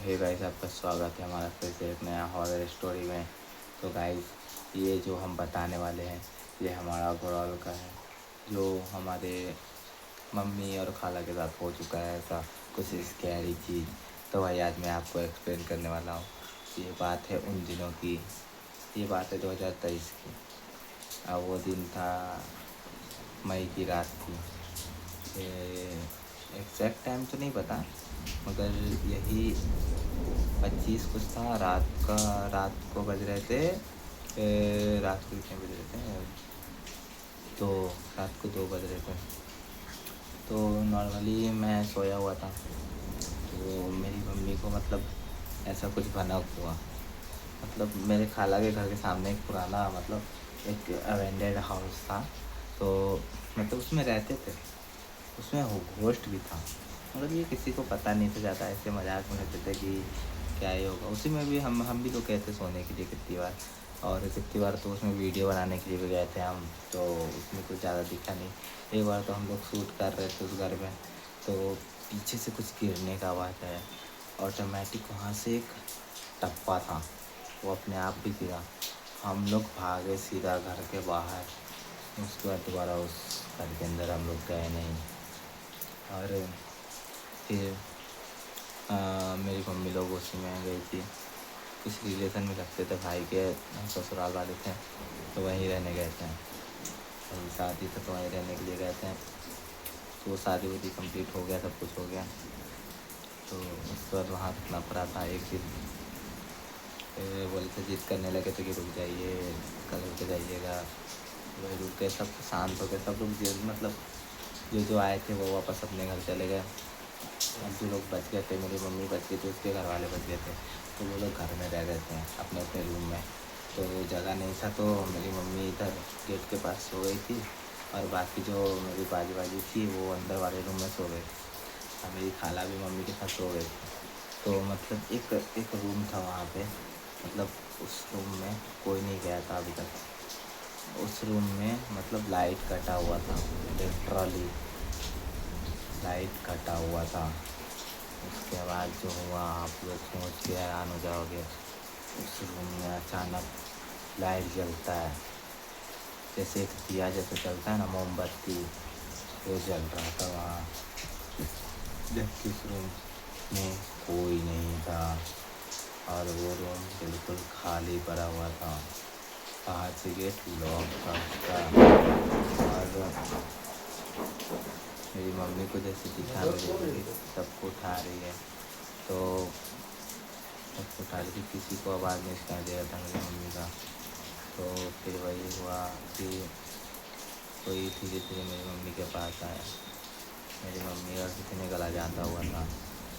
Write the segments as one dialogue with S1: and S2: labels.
S1: Hey guys, आपका स्वागत है हमारा फिर से एक नया हॉरर स्टोरी में। तो गाइस, ये जो हम बताने वाले हैं ये हमारा घरवाल का है, जो हमारे मम्मी और खाला के साथ हो चुका है ऐसा कुछ स्कैरी चीज़। तो भाई आज मैं आपको एक्सप्लेन करने वाला हूँ। ये बात है उन दिनों की, ये बात है 2023 की। अब वो दिन था, मई की रात थी। एग्जैक्ट टाइम तो नहीं पता, मगर यही 25 कुछ था। रात को बज रहे थे, रात को कितने बज रहे थे, तो रात को 2 बज रहे थे। तो नॉर्मली मैं सोया हुआ था, तो मेरी मम्मी को मतलब ऐसा कुछ भनक हुआ। मतलब मेरे खाला के घर के सामने एक पुराना मतलब एक अवेंडेड हाउस था, तो मतलब उसमें रहते थे, उसमें घोस्ट भी था, मगर ये किसी को पता नहीं था ज़्यादा। ऐसे मजाक में कहते थे कि क्या ही होगा। उसी में भी हम भी तो गए थे सोने के लिए कितनी बार, और कितनी बार तो उसमें वीडियो बनाने के लिए भी गए थे हम, तो उसमें कुछ ज़्यादा दिखा नहीं। एक बार तो हम लोग शूट कर रहे थे उस घर में, तो पीछे से कुछ गिरने का आवाज़ आया, ऑटोमेटिक वहाँ से एक टप्पा था, वो अपने आप भी गिरा। हम लोग भागे सीधा घर के बाहर। उसके बाद दोबारा उस घर के अंदर हम लोग गए नहीं। और फिर मेरी मम्मी लोग उसी में गई थी, कुछ रिलेशन में लगते थे, भाई के ससुराल वाले थे, तो वहीं रहने गए थे। वही शादी था तो वहीं रहने के लिए गए थे। तो शादी वादी कंप्लीट हो गया, सब कुछ हो गया। तो उसके बाद वहाँ रुकना पड़ा था एक दिन। बोले थे जिद करने लगे थे कि रुक जाइए, कल रुक जाइएगा। वही रुक गए, सब शांत हो गए, सब लोग मतलब जो आए थे वो वापस अपने घर चले गए। अब जो लोग बच गए थे, मेरी मम्मी बच गई थी, उसके घर वाले बच गए थे, तो वो लोग घर में रह गए थे अपने अपने रूम में। तो जगह नहीं था, तो मेरी मम्मी इधर गेट के पास सो गई थी, और बाकी जो मेरी बाजी थी वो अंदर वाले रूम में सो गई। और मेरी खाला भी मम्मी के साथ सो गई थी। तो मतलब एक रूम था वहाँ पे, मतलब उस रूम में कोई नहीं गया था अभी तक। उस रूम में मतलब लाइट कटा हुआ था, लिटरली लाइट कटा हुआ था। उसके बाद जो हुआ आप लोग सोच के हैरान हो जाओगे। उस रूम में अचानक लाइट जलता है, जैसे एक दिया जैसे चलता है ना, मोमबत्ती, वो जल रहा था वहाँ। जबकि उस रूम में कोई नहीं था, और वो रूम बिल्कुल खाली पड़ा हुआ था। बाहर से गेट लॉक था उसका। और मेरी मम्मी को जैसे दिखा, मेरी मम्मी सबको उठा रही है, तो सबको उठा रही थी, किसी को आवाज़ नहीं सुनाई दे रहा था मेरी मम्मी का। तो फिर वही हुआ कि कोई धीरे धीरे मेरी मम्मी के पास आया। मेरी मम्मी का किसी ने गला जाता हुआ था,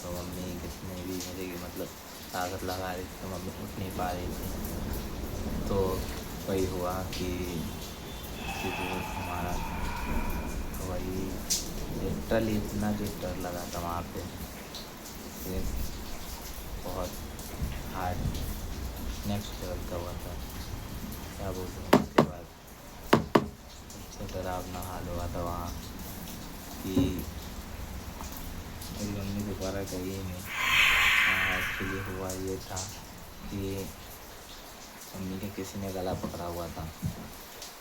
S1: तो मम्मी कितने भी मेरी मतलब ताकत लगा रही थी, तो मम्मी उठ नहीं पा रही थी। तो वही हुआ कि हमारा, तो वही लिटरली इतना जो डर लगा था वहाँ पे, बहुत हार्ड नेक्स्ट लेवल का हुआ था, क्या बोलते हैं। उसके बाद सबसे डरावना हाल हुआ था वहाँ कि मेरी मम्मी दोबारा गई ही नहीं। एक्चुअली हुआ ये था कि मम्मी के किसी ने गला पकड़ा हुआ था,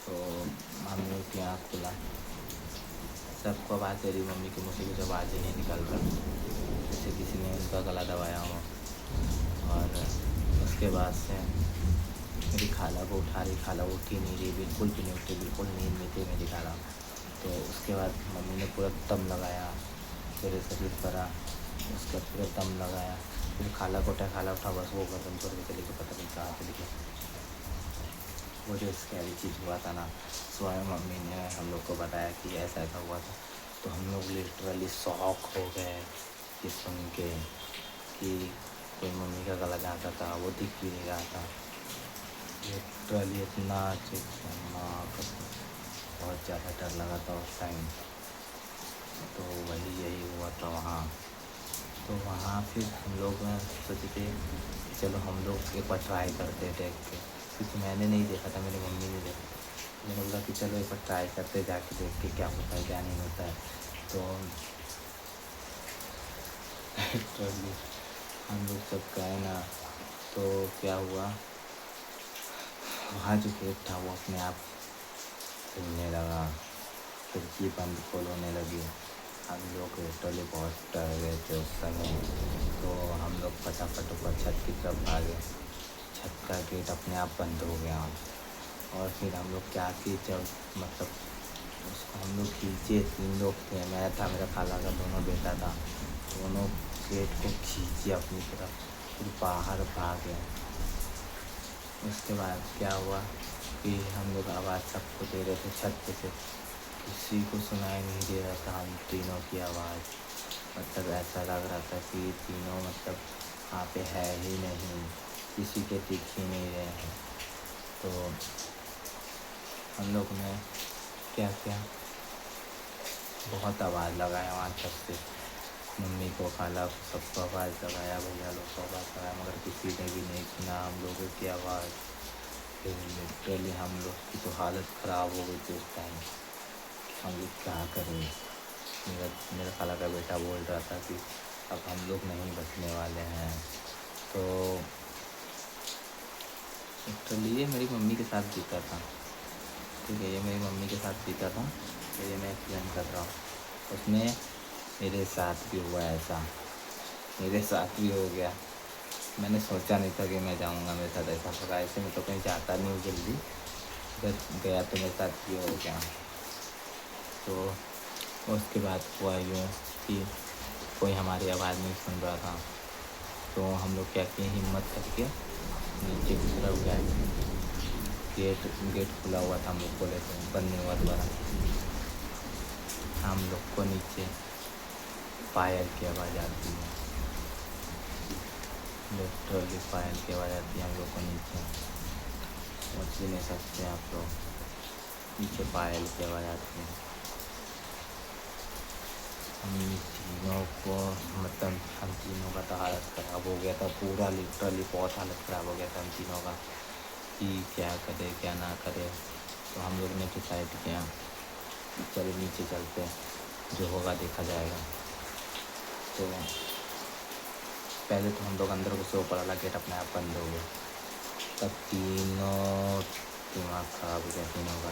S1: तो मम्मी उठी, आँख खुला, सबको आवाज़ दे रही, मम्मी की मुँह से कुछ आवाज़ ही नहीं निकल रहा, जैसे किसी ने उनका गला दबाया हो। और उसके बाद से मेरी खाला को उठा रही, खाला उठी नहीं रही, बिल्कुल भी नहीं उठी, बिल्कुल नींद में थी मेरी खाला। तो उसके बाद मम्मी ने पूरा दम लगाया मेरे शरीर पर, उसका पूरा दम लगाया। फिर खाला को उठा, खाला उठा, बस वो गर्दन छोड़ के चली गई, पता नहीं कहाँ चली गई। वो जो स्कैरी चीज़ हुआ था ना, स्वयं मम्मी ने हम लोग को बताया कि ऐसा ऐसा हुआ था। तो हम लोग लिटरली शॉक हो गए ये सुन के कि कोई मम्मी का गला जाता था, वो दिख भी नहीं रहा था। लिटरली इतना खतरनाक, बहुत ज़्यादा डर लगा था उस टाइम। तो वही यही हुआ था वहाँ। तो वहाँ फिर हम लोग सोचे थे चलो हम लोग एक बार ट्राई करते देख के, क्योंकि मैंने नहीं देखा था, मेरी मम्मी ने देखा। मैंने बोला कि चलो एक बार ट्राई करते, जाके देख के क्या होता है क्या नहीं होता है। तो लिटरली हम लोग जब गए ना तो क्या हुआ, वहाँ जो गेट था वो अपने आप खुलने लगा, खिड़की बंद खोल होने लगी। हम लोग लिटरली बहुत डर गए थे उस समय। तो हम लोग फटाफट ऊपर छत की तरफ भागे। छत का गेट अपने आप बंद हो गया। और फिर हम लोग क्या किए, जब मतलब उसको हम लोग खींचे, 3 लोग थे, मैं था, मेरा खाला का दोनों बेटा था, दोनों गेट को खींचे अपनी तरफ, फिर बाहर भागे। उसके बाद क्या हुआ कि हम लोग आवाज़ सबको दे रहे थे छत पे से, किसी को सुनाई नहीं दे रहा था हम तीनों की आवाज़। मतलब ऐसा लग रहा था कि तीनों मतलब वहाँ पे है ही नहीं, किसी के दिख ही नहीं रहे हैं। तो हम लोग ने क्या किया, बहुत आवाज़ लगाया वहाँ छत से, मम्मी को, खाला को, सबको आवाज़ लगाया, भैया लोग को आवाज़ लगाया, मगर किसी ने भी नहीं सुना हम लोगों की आवाज़। फिर लिटरली हम लोग की तो हालत ख़राब हो गई थी उस टाइम, हम लोग क्या करें। मेरा खाला का बेटा बोल रहा था कि अब हम लोग नहीं बचने वाले हैं। तो लिटरली ये मेरी मम्मी के साथ बीता था, ठीक है, ये मेरी मम्मी के साथ बीता था, तो ये मैं एक्सप्लेन कर रहा हूँ। उसमें मेरे साथ भी हुआ ऐसा, मेरे साथ भी हो गया। मैंने सोचा नहीं था कि मैं जाऊँगा, मेरे साथ ऐसा होगा। ऐसे में तो कहीं जाता नहीं हूँ जल्दी, बस गया तो मेरे साथ भी हो गया। तो उसके बाद हुआ यूँ कि कोई हमारी आवाज़ नहीं सुन रहा था, तो हम लोग क्या किए, हिम्मत करके नीचे की तरफ गए। गेट खुला हुआ था, हम लोग खोले थे, बंद नहीं हुआ दोबारा। हम लोग को नीचे पायल की आवाज़ आती है, लिटरली पायल की आवाज़ आती है हम लोग को नीचे, सोच भी नहीं सकते आप लोग, नीचे पायल की आवाज़ आती है। हम तीनों को मतलब हम तीनों का तो हालत ख़राब हो गया था पूरा, लिटरली बहुत हालत ख़राब हो गया था हम तीनों का कि क्या करे क्या ना करे। तो हम लोग ने डिसाइड किया चलो नीचे चलते, जो होगा देखा जाएगा। तो पहले तो हम लोग अंदर घुसे, ऊपर वाला गेट अपने आप बंद हो गया। तब तीनों दिमाग ख़राब हो गया तीनों का।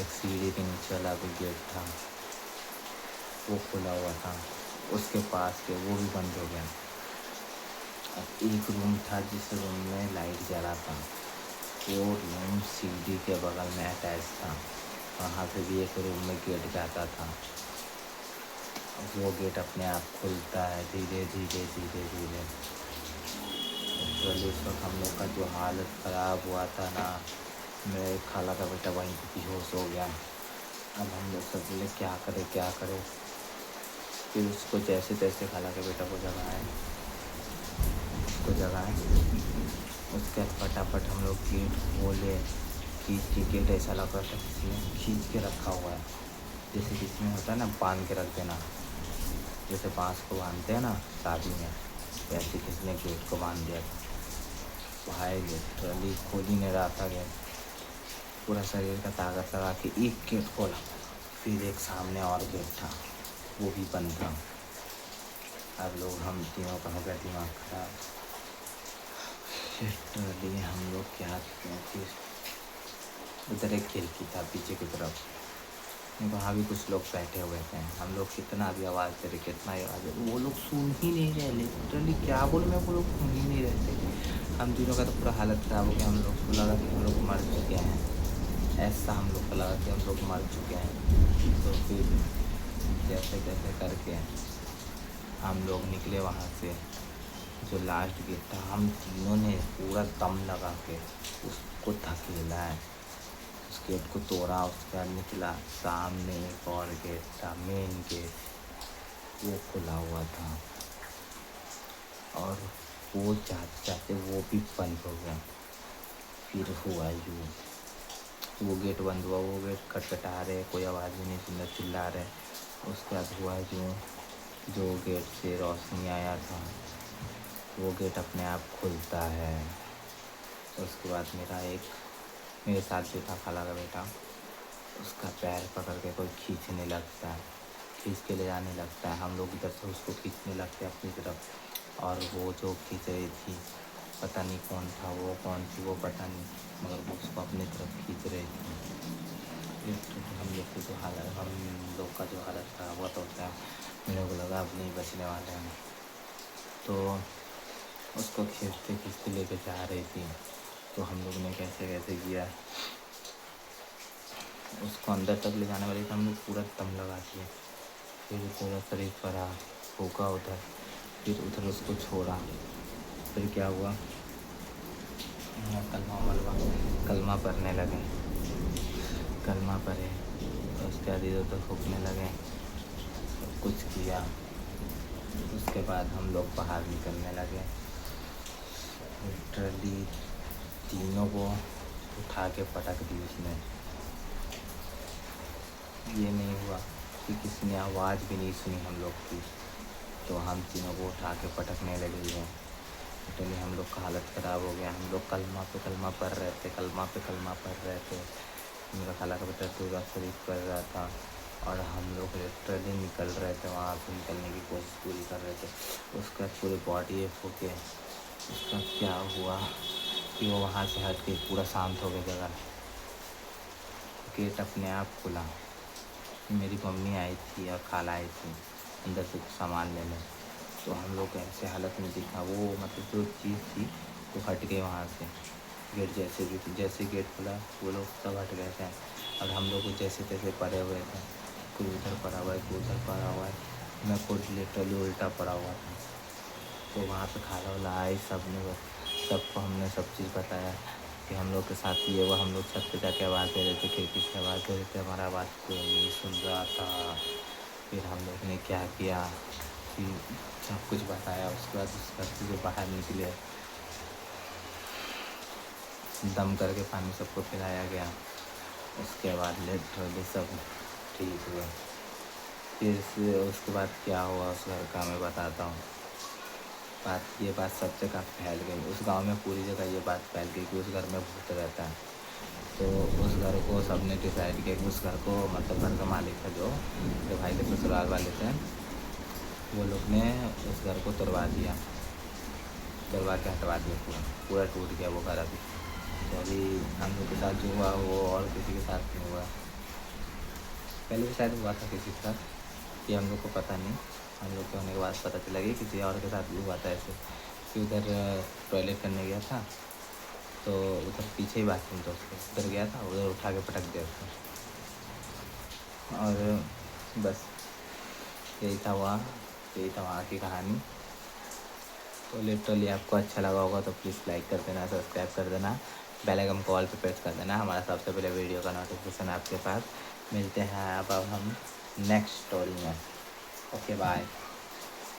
S1: एक सीढ़ी के नीचे वाला भी गेट था, वो खुला हुआ था, उसके पास के वो भी बंद हो गया। अब एक रूम था जिस रूम में लाइट जला था, वो रूम सीढ़ी के बगल में अटैच था, वहाँ से भी एक रूम में गेट जाता था। अब वो गेट अपने आप खुलता है धीरे धीरे धीरे धीरे। उस वक्त हम लोग का जो हालत ख़राब हुआ था ना, मेरे खाला का बेटा वहीं पे बेहोश हो गया। अब हम लोग सब बोले क्या करें क्या करें, फिर उसको जैसे तैसे खाला के बेटा को जगाए, उसके बाद फटाफट हम लोग गेट खोले। खींच के गेट ऐसा लग रहा था किसी ने खींच के रखा हुआ है, जैसे किसी में होता है ना बांध के रख देना, जैसे बांस को बांधते हैं ना शादी में, वैसे किसी ने गेट को बांध दिया था। भाई लिटरली खोल ही नहीं रहा था गेट, पूरा शरीर का ताकत लगा के एक गेट खोला, फिर एक सामने और गेट था, वो भी बंद था। अब लोग हम तीनों का हो गया दिमाग खराब। लिटरली हम लोग क्या किए, फिर उधर एक खिड़की था पीछे की तरफ, वहाँ भी कुछ लोग बैठे हुए थे। हम लोग कितना भी आवाज़ दे रहे, कितना आवाज़, वो लोग सुन ही नहीं रहे, लिटरली क्या बोलूँ मैं, वो लोग सुन ही नहीं रहे थे। हम तीनों का तो पूरा हालत ख़राब हो गया, हम लोग को लगा कि हम लोग मर चुके हैं, ऐसा हम लोग को लगा कि हम लोग मर चुके हैं। तो फिर जैसे तैसे करके हम लोग निकले वहाँ से। जो लास्ट गेट था, हम तीनों ने पूरा दम लगा के उसको धकेला है, उस गेट को तोड़ा, उसके बाद निकला। सामने एक और गेट था, मेन गेट, वो खुला हुआ था, और वो जाते जाते वो भी बंद हो गया। फिर हुआ यूँ, वो गेट बंद हुआ, वो गेट खटखटा रहे, कोई आवाज़ भी नहीं सुन रहा, चिल्ला रहे। उसके बाद हुआ यूँ, जो गेट से रोशनी आया था वो गेट अपने आप खुलता है। उसके बाद मेरे साथ जो था खाला का बेटा, उसका पैर पकड़ के कोई खींचने लगता है, खींच के ले जाने लगता है। हम लोग इधर से उसको खींचने लगते हैं अपनी तरफ, और वो जो खींच रही थी पता नहीं कौन था, वो कौन थी वो पता नहीं, मगर वो उसको अपनी तरफ खींच रही थी। तो हम लोग की तो हालत, हम लोग का जो हालत ख़राब हुआ तो होता है, मेरे को लगा अब नहीं बचने वाले हैं। तो उसको खींचते खींचते लेके जा रही थी, तो हम लोग ने कैसे कैसे किया, उसको अंदर तक ले जाने वाली थी, हम लोग पूरा दम लगा दिए। फिर पूरा शरीर पड़ा फूका उधर, फिर उधर उसको छोड़ा। फिर क्या हुआ, कलमा पढ़ने लगे, कलमा पढ़े तो उसके बाद इधर उधर फूकने लगे, सब कुछ किया। उसके बाद हम लोग बाहर निकलने लगे, लिटरली तीनों को उठा के पटक दी उसने। ये नहीं हुआ कि किसी ने आवाज़ भी नहीं सुनी हम लोग की, तो हम तीनों को उठा के पटकने लगे हैं। लिटरली हम लोग का हालत ख़राब हो गया। हम लोग कलमा पे कलमा पढ़ रहे थे, कलमा पे कलमा पढ़ रहे थे। मेरा खाला का बेटा दूरा शरीफ पढ़ रहा था और हम लोग लिटरली निकल रहे थे, वहाँ से निकलने की कोशिश पूरी कर रहे थे। उसका पूरी बॉडी फूके। उसका क्या हुआ कि वो वहाँ से हट के पूरा शांत हो गया जगह। गेट अपने आप खुला, मेरी मम्मी आई थी और खाला आई थी अंदर से कुछ सामान लेने। तो हम लोग ऐसे हालत में दिखा, वो मतलब जो चीज़ थी वो हट गई वहाँ से। गेट जैसे गेट खुला वो लोग सब हट गए थे, और हम लोग जैसे तैसे पड़े हुए थे, कोई उधर पड़ा हुआ है, कोई उधर पड़ा हुआ है। मैं खुद लिटरली उल्टा पड़ा हुआ था। तो वहाँ पे खाला वाला आई, सबको हमने सब चीज़ बताया कि हम लोग के साथ ये हुआ। हम लोग छत पे जाके आवाज़ दे रहे थे, खिड़की से आवाज़ दे रहे थे, हमारा आवाज़ कोई नहीं सुन रहा था। फिर हम लोग ने क्या किया कि सब कुछ बताया। उसके बाद उस घर से जो बाहर निकले, दम करके पानी सबको पिलाया गया। उसके बाद लिटरली सब ठीक हुआ। फिर से उसके बाद क्या हुआ उस घर का मैं बताता हूँ। ये बात सब जगह फैल गई, उस गांव में पूरी जगह ये बात फैल गई कि उस घर में भूत रहता है। तो उस घर को सबने डिसाइड किया कि उस घर को, मतलब घर का मालिक था जो भाई के ससुराल वाले थे, वो लोग ने उस घर को तोड़वा के हटवा दिया। पूरा टूट गया वो घर अभी। तो अभी हम लोग के साथ जो हुआ वो और किसी के साथ नहीं हुआ। पहले भी शायद हुआ था किसी के साथ, ये हम लोग को पता नहीं। हम लोग के होने के बाद पता चला कि किसी और के साथ भी हुआ था ऐसे, कि उधर टॉयलेट करने गया था, तो उधर पीछे ही बाथरूम था उसके, उधर गया था, उधर उठा के पटक दिया उसको। और बस यही था वहाँ की कहानी। तो लिटरली आपको अच्छा लगा होगा तो प्लीज़ लाइक कर देना, सब्सक्राइब कर देना, बेल आइकन कॉल पे प्रेस कर देना। हमारा सबसे पहले वीडियो का नोटिफिकेशन आपके पास। मिलते हैं अब हम नेक्स्ट स्टोरी में। Okay bye.